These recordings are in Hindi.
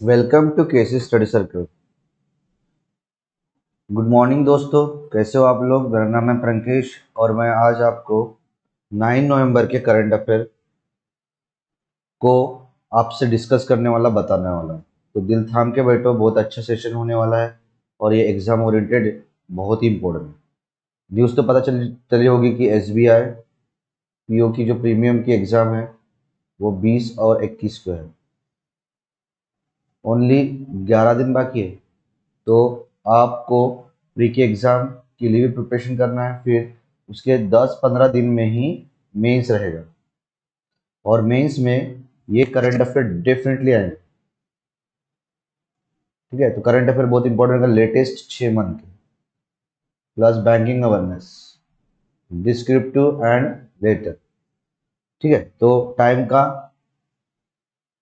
Welcome to KC study circle. Good morning दोस्तों, कैसे हो आप लोग। मेरा नाम है प्रंकेश और मैं आज आपको 9 नवंबर के करंट अफेयर को आपसे डिस्कस करने वाला बताने वाला हूँ। तो दिल थाम के बैठो, बहुत अच्छा सेशन होने वाला है और ये एग्ज़ाम ओरिएंटेड बहुत ही इंपॉर्टेंट है। न्यूज़ तो पता चली होगी कि एसबीआई पीओ की जो प्रीमियम की एग्ज़ाम है वो 20 और 21 को है। ओनली 11 दिन बाकी है। तो आपको प्री के एग्ज़ाम के लिए भी प्रिपरेशन करना है, फिर उसके 10-15 दिन में ही मेंस रहेगा और मेंस में ये करंट अफेयर डेफिनेटली आएंगे। ठीक है, तो करंट अफेयर बहुत इंपॉर्टेंट है, लेटेस्ट 6 मंथ के plus banking awareness, descriptive and later. ठीक है, तो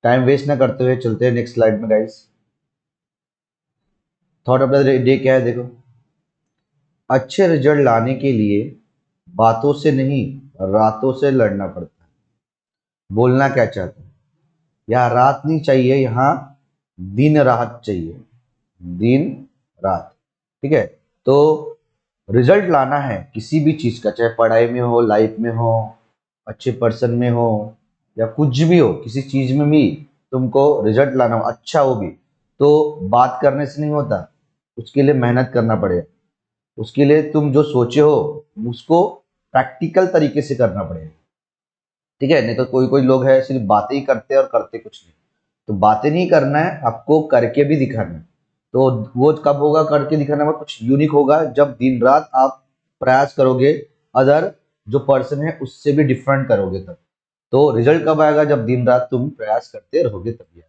टाइम वेस्ट ना करते हुए चलते हैं नेक्स्ट स्लाइड में guys. Thought of the day क्या है देखो। अच्छे रिजल्ट लाने के लिए बातों से नहीं, रातों से लड़ना पड़ता है। बोलना क्या चाहते हैं, यहाँ रात नहीं चाहिए, यहाँ दिन रात चाहिए। दिन रात। ठीक है, तो रिजल्ट लाना है किसी भी चीज का, चाहे पढ़ाई में हो, लाइफ में हो, अच्छे पर्सन में हो, या कुछ भी हो, किसी चीज में भी तुमको रिजल्ट लाना हो, अच्छा हो भी, तो बात करने से नहीं होता। उसके लिए मेहनत करना पड़ेगा। उसके लिए तुम जो सोचे हो उसको प्रैक्टिकल तरीके से करना पड़ेगा। ठीक है, नहीं तो कोई कोई लोग है सिर्फ बातें ही करते हैं और करते कुछ नहीं। तो बातें नहीं करना है, आपको करके भी दिखाना है। तो वो कब होगा करके दिखाने में, कुछ यूनिक होगा जब दिन रात आप प्रयास करोगे, अदर जो पर्सन है उससे भी डिफरेंट करोगे तब। तो रिजल्ट कब आएगा, जब दिन रात तुम प्रयास करते रहोगे तभी आएगा।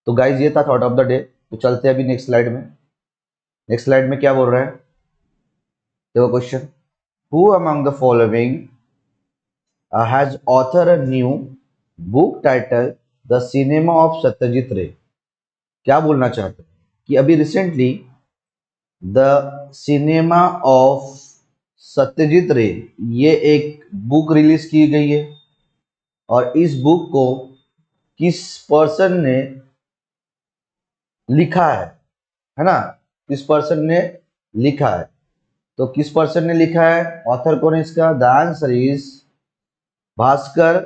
तो गाइज ये था थॉट ऑफ द डे। तो चलते हैं अभी नेक्स्ट स्लाइड में। नेक्स्ट स्लाइड में क्या बोल रहा है देखो question. Who among the following has authored a new book titled The Cinema of Satyajit रे। क्या बोलना चाहते हैं कि अभी recently the cinema of Satyajit रे, ये एक बुक रिलीज की गई है और इस बुक को किस पर्सन ने लिखा है ना। किस पर्सन ने लिखा है, तो किस पर्सन ने लिखा है, ऑथर कौन है इसका, the answer is Bhaskar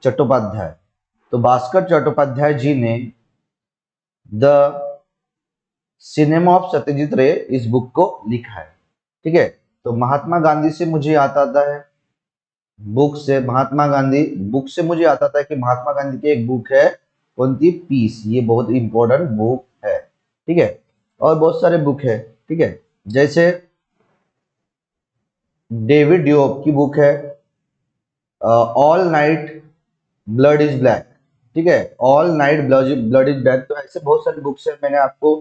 Chattopadhyay. तो भास्कर चट्टोपाध्याय जी ने द सिनेमा ऑफ सत्यजीत रे इस बुक को लिखा है। ठीक है, तो महात्मा गांधी से मुझे याद आता है, महात्मा गांधी बुक से मुझे आता था कि महात्मा गांधी की एक बुक है, कौन सी, पीस। ये बहुत इंपॉर्टेंट बुक है। ठीक है, और बहुत सारे बुक है। ठीक है, जैसे डेविड ड्यूब की बुक है all night blood is black. ठीक है, all night blood is black. तो ऐसे बहुत सारी बुक्स है, मैंने आपको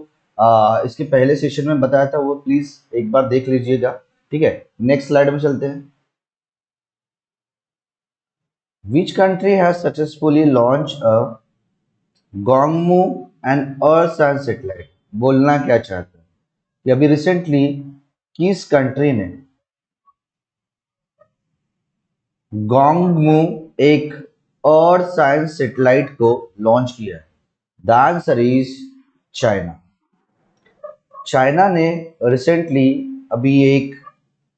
इसके पहले सेशन में बताया था, वो प्लीज एक बार देख लीजिएगा। ठीक है, नेक्स्ट स्लाइड में चलते हैं। Which country has successfully launch a गोंगमू एंड अर्थ साइंस सैटेलाइट। बोलना क्या चाहते हैं कि अभी रिसेंटली किस कंट्री ने गोंगमू, एक अर्थ साइंस सैटेलाइट को लॉन्च किया है। The answer is China. China ने रिसेंटली अभी एक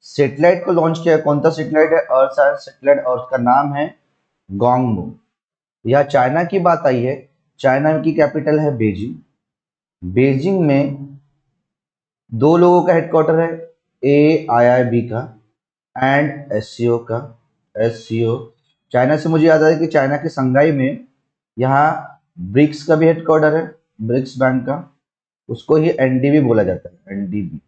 सैटेलाइट को लॉन्च किया है। कौन सा सैटेलाइट है, अर्थ साइंस सैटेलाइट, और उसका नाम है गोंगमू। यह चाइना की बात आई है। चाइना की कैपिटल है बीजिंग। बीजिंग में दो लोगों का हेडक्वार्टर है, AIIB का एंड SCO का। SCO चाइना से मुझे याद आता है कि चाइना के संघाई में यहाँ ब्रिक्स का भी हेडक्वार्टर है, ब्रिक्स बैंक का। उसको ही NDB बोला जाता है, NDB।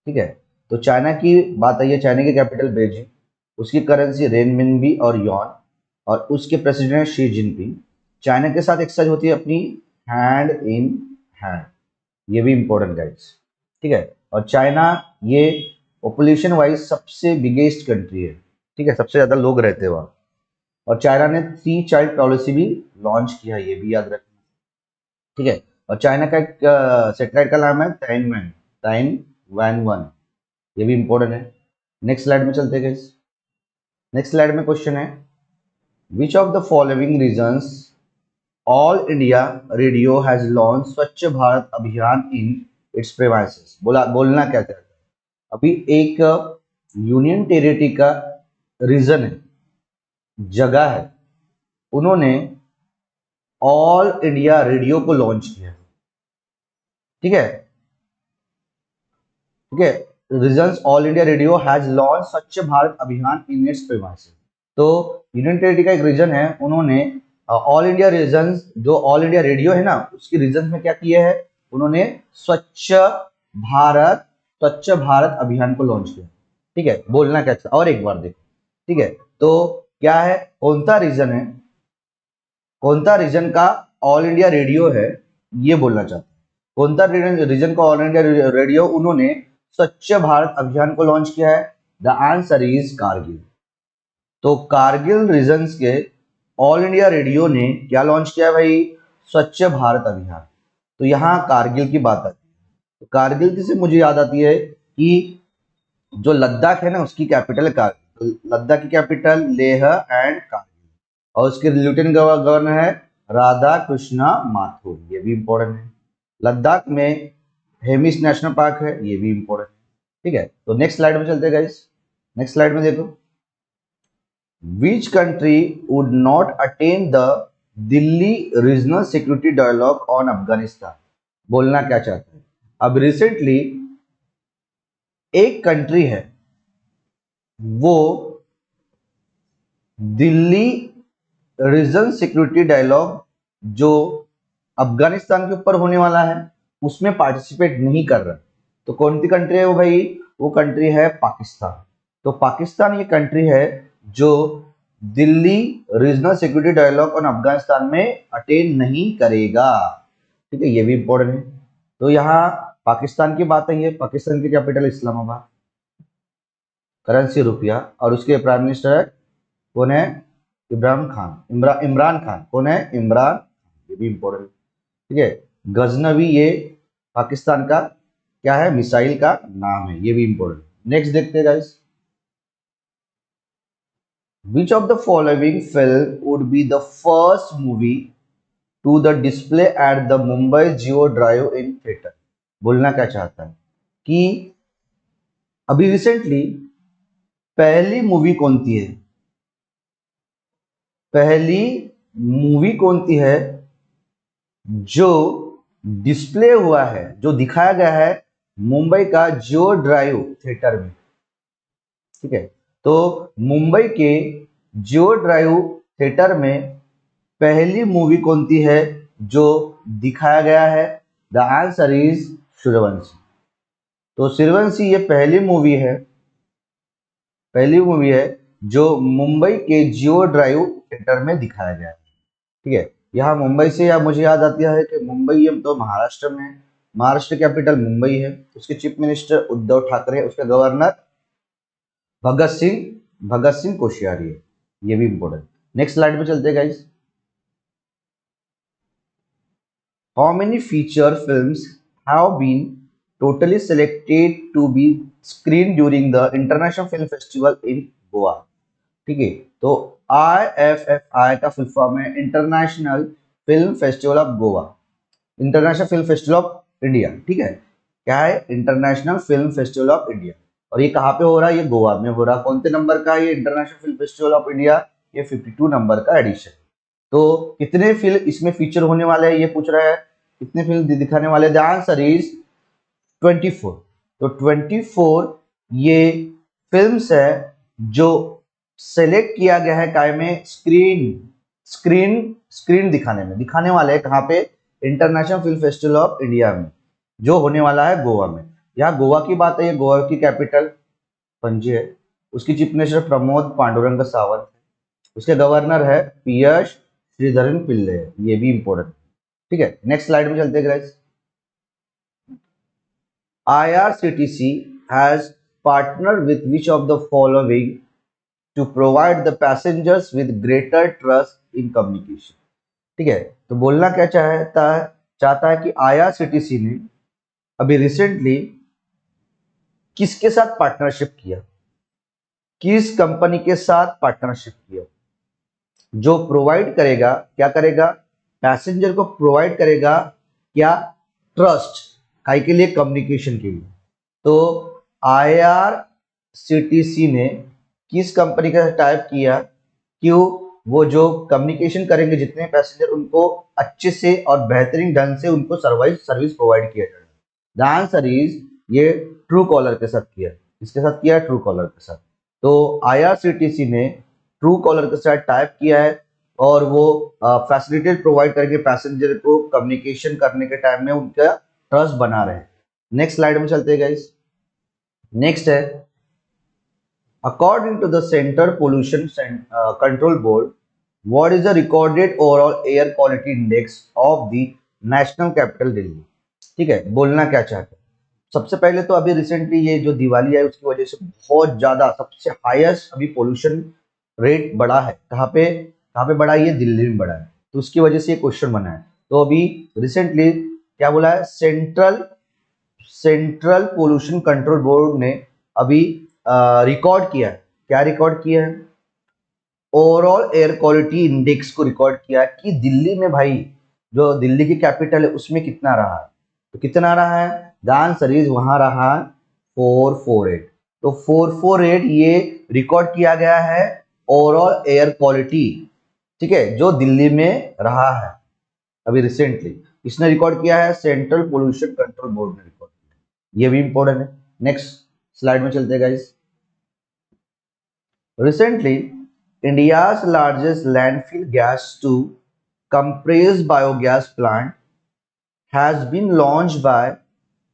ठीक है, तो चाइना की बात आई है, चाइना की कैपिटल बीजिंग, उसकी करेंसी रेनमिनबी और यॉन, और उसके प्रेसिडेंट शी जिनपिंग। चाइना के साथ एक्सरसाइज होती है अपनी हैंड इन हैंड। ये भी इंपॉर्टेंट गाइड्स। ठीक है, और चाइना ये पॉपुलेशन वाइज सबसे बिगेस्ट कंट्री है। ठीक है, सबसे ज्यादा लोग रहते हैं वहाँ। और चाइना ने 3 चाइल्ड पॉलिसी भी लॉन्च किया है, ये भी याद रखना। ठीक है, और चाइना का एक सैटेलाइट का नाम है टाइनवैन, टाइनवैन 1। ये भी इंपॉर्टेंट है। नेक्स्ट स्लाइड में चलते हैं। नेक्स्ट स्लाइड में क्वेश्चन है, विच of the following reasons all India radio has launch Swachh Bharat Abhiyan in its premises. बोलना क्या चाहता है? अभी एक यूनियन टेरिटरी का रीजन है, जगह है, उन्होंने ऑल इंडिया रेडियो को लॉन्च किया। ठीक है, ठीक है। Reasons all India radio has launch Swachh Bharat Abhiyan in its premises. तो यूनियन टेरिटरी का एक रीजन है, उन्होंने ऑल इंडिया रीजन्स, जो ऑल इंडिया रेडियो है ना, उसकी रीजन में क्या किया है, उन्होंने स्वच्छ भारत अभियान को लॉन्च किया। ठीक है, बोलना क्या चाहता, और एक बार देखो। ठीक है, तो क्या है, कौन सा रीजन है, कौन सा रीजन का ऑल इंडिया रेडियो है, ये बोलना चाहता है। कौन सा रीजन का ऑल इंडिया रेडियो उन्होंने स्वच्छ भारत अभियान को लॉन्च किया है? The answer is Kargil. तो कारगिल रीजन्स के ऑल इंडिया रेडियो ने क्या लॉन्च किया भाई? स्वच्छ भारत अभियान। तो यहाँ कारगिल की बात आती है। तो कारगिल से मुझे याद आती है कि जो लद्दाख है ना, उसकी कैपिटल है कारगिल। तो लद्दाख की कैपिटल लेह एंड कारगिल, और उसके लेफ्टिनेंट गवर्नर है राधा कृष्णा माथुर, ये भी इंपॉर्टेंट है। लद्दाख में हेमिस नेशनल पार्क है, ये भी इंपॉर्टेंट है। ठीक है, तो नेक्स्ट स्लाइड में चलते हैं गाइस। नेक्स्ट स्लाइड में देखो, which country would not attain the Delhi regional security dialogue on Afghanistan? बोलना क्या चाहते हैं? अब रिसेंटली एक कंट्री है, वो दिल्ली रीजनल सिक्योरिटी डायलॉग जो अफगानिस्तान के ऊपर होने वाला है, उसमें पार्टिसिपेट नहीं कर रहा। तो कौन सी कंट्री है वो भाई? वो कंट्री है पाकिस्तान। तो पाकिस्तान ये कंट्री है जो Delhi regional security dialogue on Afghanistan में अटेंड नहीं करेगा। ठीक है, ये भी इंपॉर्टेंट है। तो यहाँ पाकिस्तान की बात है, पाकिस्तान की कैपिटल इस्लामाबाद, करेंसी रुपया, और उसके प्राइम मिनिस्टर कौन है? इमरान खान। कौन है? इमरान, ये भी इंपॉर्टेंट। ठीक है, गजनवी ये पाकिस्तान का क्या है? मिसाइल का नाम है, ये भी इंपॉर्टेंट। नेक्स्ट देखते हैं guys, which of the following film would be the first movie to the display at the Mumbai Geo Drive in theater? बोलना क्या चाहता है कि अभी रिसेंटली पहली मूवी कौन सी है, पहली मूवी कौन सी है जो डिस्प्ले हुआ है, जो दिखाया गया है मुंबई का जियो ड्राइव थिएटर में? ठीक है, तो मुंबई के जियो ड्राइव थिएटर में पहली मूवी कौन सी है जो दिखाया गया है? The answer is Suryavanshi. तो सूर्यवंशी ये पहली मूवी है जो मुंबई के जियो ड्राइव थिएटर में दिखाया गया है। ठीक है, यहाँ मुंबई से या मुझे याद आती है कि मुंबई ये तो महाराष्ट्र में है, महाराष्ट्र कैपिटल मुंबई है, उसके चीफ मिनिस्टर उद्धव ठाकरे, उसके गवर्नर भगत सिंह कोश्यारी है, ये भी इंपॉर्टेंट। नेक्स्ट स्लाइड पे चलते हैं guys. How many feature films have been totally selected to be screen during the international film festival in Goa? ठीक है, तो IFFI का फुल फॉर्म है international film festival of Goa, international film festival of India. ठीक है, क्या है? International film festival of India. और ये कहाँ पे हो रहा है? ये गोवा में हो रहा है। कौन से नंबर का ये international film festival of India? ये 52 नंबर का एडिशन। तो कितने फिल्म इसमें फीचर होने वाले हैं, ये पूछ रहा है, कितने फिल्म दिखाने वाले? The answer is 24। तो 24 ये फिल्म्स है जो सेलेक्ट किया गया है काय में? स्क्रीन दिखाने वाले हैं। कहाँ पे? International film festival of India में, जो होने वाला है गोवा में। यहाँ गोवा की बात है, ये गोवा की कैपिटल पणजी है, उसकी चीफ मिनिस्टर प्रमोद पांडुरंग सावंत है, उसके गवर्नर है पीएस श्रीधरन पिल्ले है, ये भी इंपॉर्टेंट। ठीक है, नेक्स्ट स्लाइड में चलते हैं guys. IRCTC has partnered with which of the following to provide the passengers with greater trust in communication? ठीक है, तो बोलना क्या चाहता है कि IRCTC ने अभी रिसेंटली किसके साथ पार्टनरशिप किया, किस कंपनी के साथ पार्टनरशिप किया, जो प्रोवाइड करेगा, क्या करेगा? पैसेंजर को प्रोवाइड करेगा क्या? ट्रस्ट, काहे के लिए? कम्युनिकेशन के लिए। तो आईआरसीटीसी ने किस कंपनी का टाइप किया? क्यों? वो जो कम्युनिकेशन करेंगे जितने पैसेंजर, उनको अच्छे से और बेहतरीन ढंग से उनको सर्विस प्रोवाइड किया जाएगा। द आंसर इज ये ट्रू कॉलर के साथ किया। इसके साथ किया? ट्रू कॉलर के साथ। तो आईआरसीटीसी ने ट्रू कॉलर के साथ टाइप किया है और वो फैसिलिटीज प्रोवाइड करके पैसेंजर को कम्युनिकेशन करने के टाइम में उनका ट्रस्ट बना रहे हैं। नेक्स्ट स्लाइड में चलते हैं गाइस। नेक्स्ट है, according to the centre pollution control board, what is the recorded overall air quality index of the national capital Delhi? ठीक है, बोलना क्या चाहते हैं? सबसे पहले तो अभी रिसेंटली ये जो दिवाली है उसकी वजह से बहुत ज्यादा सबसे हाईएस्ट अभी पोल्यूशन रेट बढ़ा है। कहाँ पे बढ़ा है? ये दिल्ली में बढ़ा है। तो उसकी वजह से ये क्वेश्चन बना है। तो अभी रिसेंटली क्या बोला है? सेंट्रल पोल्यूशन कंट्रोल बोर्ड ने अभी रिकॉर्ड किया है। क्या रिकॉर्ड किया है? ओवरऑल एयर क्वालिटी इंडेक्स को रिकॉर्ड किया कि दिल्ली में भाई, जो दिल्ली की कैपिटल है उसमें कितना रहा है। तो कितना रहा है? द आंसर इज वहां रहा 448। तो 448 ये रिकॉर्ड किया गया है ओवरऑल एयर क्वालिटी, ठीक है, जो दिल्ली में रहा है अभी रिसेंटली। इसने रिकॉर्ड किया है, सेंट्रल पोल्यूशन कंट्रोल बोर्ड ने रिकॉर्ड किया। ये भी इंपॉर्टेंट है। नेक्स्ट स्लाइड में चलते हैं guys. Recently India's largest landfill gas to compressed biogas plant has been launched by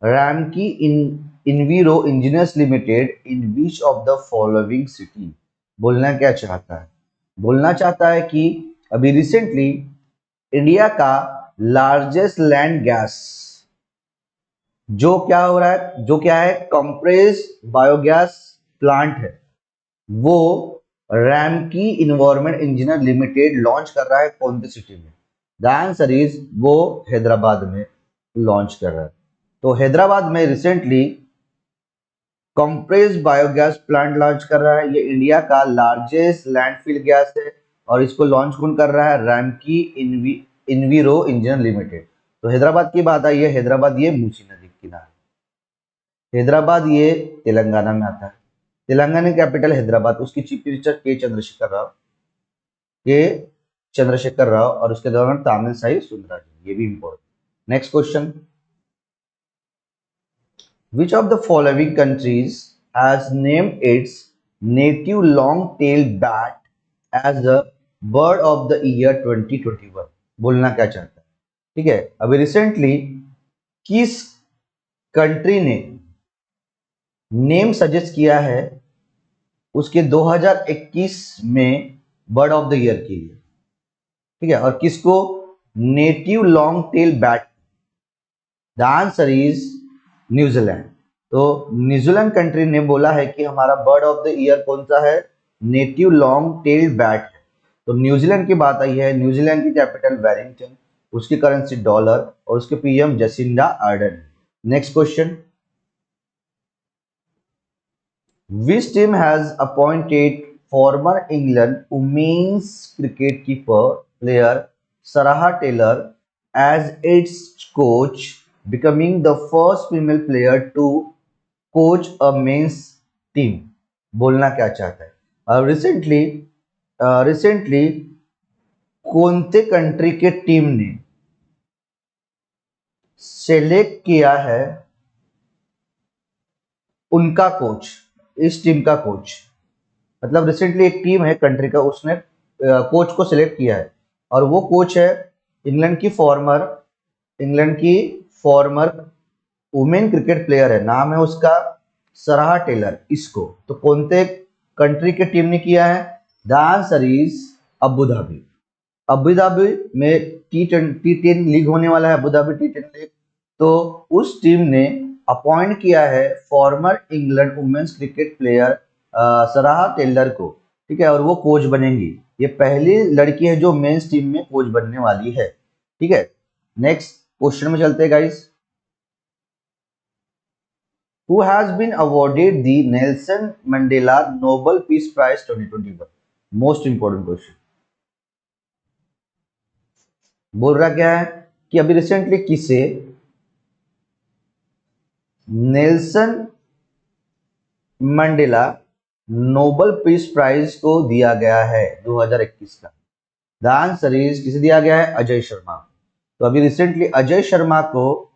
Ramki Enviro Engineers Limited in which of the following city? बोलना क्या चाहता है? बोलना चाहता है कि अभी रिसेंटली इंडिया का लार्जेस्ट लैंड गैस जो क्या हो रहा है, जो क्या है, कंप्रेस बायोगैस प्लांट है, वो Ramky environment engineer limited launch कर रहा है कौन सी सिटी में? द आंसर इज वो हैदराबाद में लॉन्च कर रहा है। तो हैदराबाद में recently compressed biogas plant launch कर रहा है। ये इंडिया का लार्जेस्ट लैंडफिल गैस है और इसको लॉन्च कौन कर रहा है? Ramky Enviro engineer limited. तो हैदराबाद की बात आई है। हैदराबाद ये मूसी नदी के किनारे, हैदराबाद ये तेलंगाना में आता है। तेलंगाना कैपिटल हैदराबाद, उसकी चीफ मिनिस्टर के चंद्रशेखर राव और उसके दौरान तामिलसाई सुंदराजन। ये भी important. Next question, which of the following countries has named its native long tail bat as the bird of the year 2021? बोलना क्या चाहता है? ठीक है, अभी रिसेंटली किस कंट्री ने नेम सजेस्ट किया है उसके 2021 में बर्ड ऑफ द ईयर के लिए? ठीक है, और किसको? Native long tail bat. The answer is New Zealand. तो न्यूजीलैंड कंट्री ने बोला है कि हमारा बर्ड ऑफ द ईयर कौन सा है? नेटिव लॉन्ग टेल बैट है। तो न्यूजीलैंड की बात आई है। न्यूजीलैंड की कैपिटल वेलिंगटन, उसकी करेंसी डॉलर और उसके PM Jacinda Ardern. Next question, which team has appointed former England women's cricket keeper player Sarah Taylor as its coach, becoming the first female player to coach a men's team? बोलना क्या चाहता है? रिसेंटली कोणते कंट्री के टीम ने सेलेक्ट किया है उनका कोच, इस टीम का कोच? मतलब रिसेंटली एक टीम है कंट्री का, उसने कोच को सिलेक्ट किया है और वो कोच है इंग्लैंड की फॉर्मर वुमेन क्रिकेट प्लेयर है, नाम है उसका सराह टेलर। इसको तो कौनते कंट्री के टीम ने किया है? The answer is Abu Dhabi. Abu Dhabi में टी10 लीग होने वाला है, अबू धाबी टी10 लीग। तो उस टीम ने अपॉइंट किया है former England women's cricket player Sarah Taylor को, ठीक है, और वो कोच बनेंगी। ये पहली लड़की है जो मेंस टीम में कोच बनने वाली है। ठीक है, नेक्स्ट क्वेश्चन में चलते हैं guys. Who has been awarded the Nelson Mandela Nobel Peace Prize 2021? Most important question. बोल रहा क्या है कि अभी रिसेंटली किसे Nelson Mandela Nobel peace prize को दिया गया है 2021 का। द आंसर इज किसे दिया गया है? अजय शर्मा। तो अभी रिसेंटली अजय शर्मा को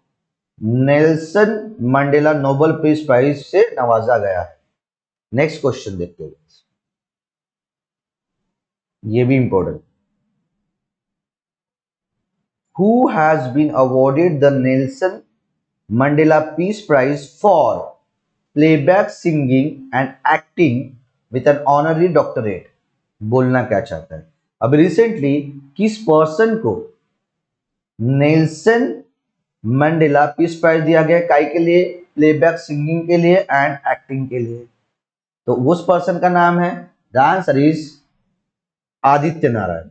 Nelson Mandela Nobel peace prize से नवाजा गया है। नेक्स्ट क्वेश्चन देखते हैं, ये भी important. Who has been awarded the Nelson Mandela Peace Prize for playback singing and acting with an honorary doctorate? बोलना क्या चाहता है? अभी रिसेंटली किस पर्सन को नेल्सन मंडेला पीस प्राइज दिया गया? काय के लिए? प्लेबैक सिंगिंग के लिए एंड एक्टिंग के लिए। तो उस पर्सन का नाम है, the answer is Aditya Narayan.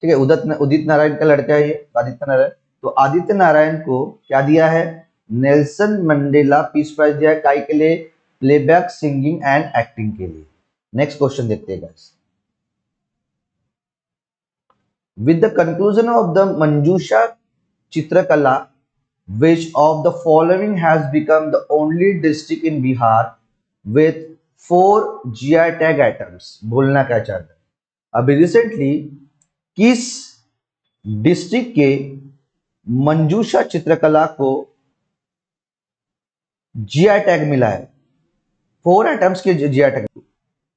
ठीक है, उदित नारायण का लड़का है ये, आदित्य नारायण। तो आदित्य नारायण को क्या दिया है? नेल्सन मंडेला पीस प्राइज दिया है। काय के लिए? प्लेबैक सिंगिंग एंड एक्टिंग के लिए। नेक्स्ट क्वेश्चन देखते हैं guys. With the conclusion of the Manjusha चित्रकला, which of the following has become the only district in Bihar with 4 GI tag items? बोलना क्या चाहता है? अभी रिसेंटली किस डिस्ट्रिक्ट के मंजूषा चित्रकला को जीआई टैग मिला है? 4 आइटम्स के जीआई टैग,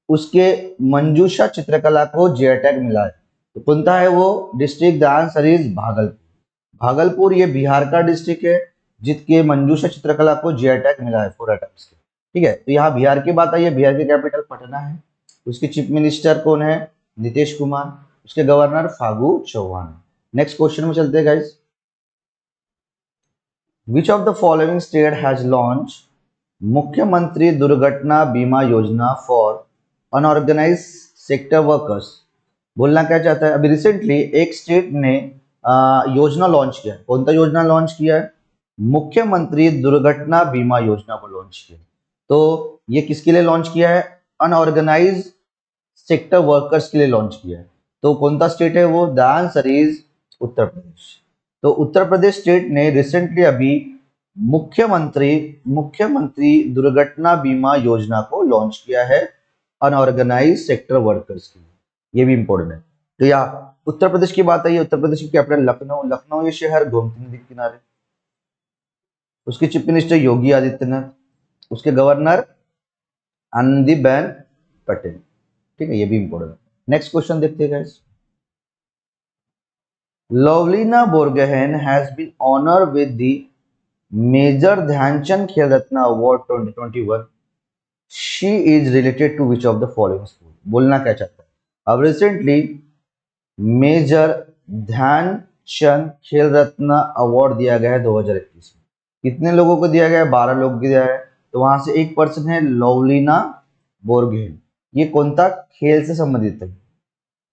उसके मंजूषा चित्रकला को जीआई टैग मिला है। तो कौन सा है वो district? The answer is Bhagalpur. Bhagalpur ये बिहार का डिस्ट्रिक्ट है जिसके मंजूषा चित्रकला को जीआई टैग मिला है 4 आइटम्स के। ठीक है, तो यहाँ बिहार की बात आई है। बिहार की कैपिटल पटना है। उसके चीफ मिनिस्टर कौन है? नीतीश कुमार। उसके governor Phagu Chauhan. Next question में चलते हैं guys. Which of the following state has launch Mukhyamantri Durghatna बीमा योजना फॉर अनऑर्गेनाइज सेक्टर वर्कर्स? बोलना क्या चाहता है? अभी रिसेंटली एक स्टेट ने योजना लॉन्च किया। कौन सा योजना लॉन्च किया है? मुख्यमंत्री दुर्घटना बीमा योजना को लॉन्च किया। तो ये किसके लिए लॉन्च किया है? अनऑर्गेनाइज सेक्टर वर्कर्स के लिए लॉन्च किया है। तो कौन सा स्टेट है वो? The answer is Uttar Pradesh. तो उत्तर प्रदेश स्टेट ने रिसेंटली अभी मुख्यमंत्री दुर्घटना बीमा योजना को लॉन्च किया है अनऑर्गेनाइज सेक्टर वर्कर्स के लिए। ये भी इंपॉर्टेंट है। तो यहाँ उत्तर प्रदेश की बात आई है। उत्तर प्रदेश की कैपिटल लखनऊ। लखनऊ ये शहर गोमती नदी के किनारे। उसके चीफ मिनिस्टर योगी आदित्यनाथ। उसके गवर्नर आनंदीबेन पटेल। ठीक है, ये भी इंपॉर्टेंट है। नेक्स्ट क्वेश्चन देखते हैं guys. Lovlina Borgohain has been honoured with the Major Dhyan Chand Khel Ratna award 2021। She is related to which of the following school? बोलना क्या चाहता है? अब recently major Dhyan Chand Khel Ratna award दिया गया है 2021 में। कितने लोगों को दिया गया है? 12 लोगों को दिया है। तो वहां से एक पर्सन है लवलीना बोरगोहेन। ये कौन सा खेल से संबंधित है?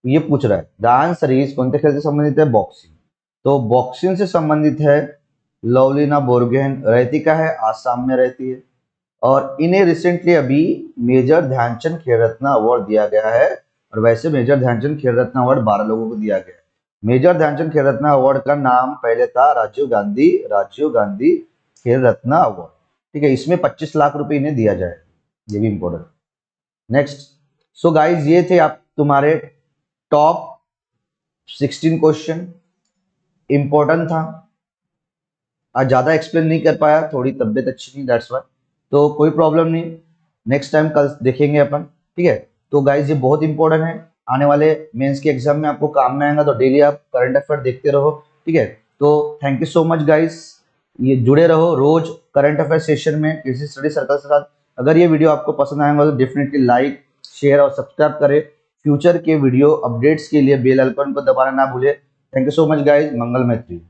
ये पूछ रहा है। द आंसर इज कौन से खेल से संबंधित है? बॉक्सिंग। तो बॉक्सिंग से संबंधित है लवलीना बोरगोहेन। रहती का है? आसाम में रहती है। और इन्हें रिसेंटली अभी मेजर ध्यानचंद खेल रत्न अवार्ड दिया गया है। और वैसे मेजर ध्यानचंद खेल रत्न अवार्ड 12 लोगों को दिया गया है। मेजर ध्यानचंद खेल रत्न अवार्ड का नाम पहले था राजीव गांधी खेल रत्न अवार्ड। ठीक है, इसमें 25 लाख रुपए इन्हें दिया जाए। ये भी इंपॉर्टेंट। नेक्स्ट, सो गाइज ये थे आप तुम्हारे टॉप 16 क्वेश्चन। इंपॉर्टेंट था। आज ज्यादा एक्सप्लेन नहीं कर पाया, थोड़ी तबियत अच्छी नहीं, दैट्स व्हाई। तो कोई प्रॉब्लम नहीं, नेक्स्ट टाइम कल देखेंगे अपन। ठीक है, तो गाइज ये बहुत इंपॉर्टेंट है। आने वाले मेंस के एग्जाम में आपको काम में आएगा। तो डेली आप करंट अफेयर देखते रहो। ठीक है, तो thank you so much guys. ये जुड़े रहो रोज करंट अफेयर सेशन में किसी स्टडी सर्कल के साथ। अगर ये वीडियो आपको पसंद आएगा तो डेफिनेटली लाइक, शेयर और सब्सक्राइब करें। फ्यूचर के वीडियो अपडेट्स के लिए बेल आइकन को दबाना ना भूले। Thank you so much guys. मंगल मैत्री।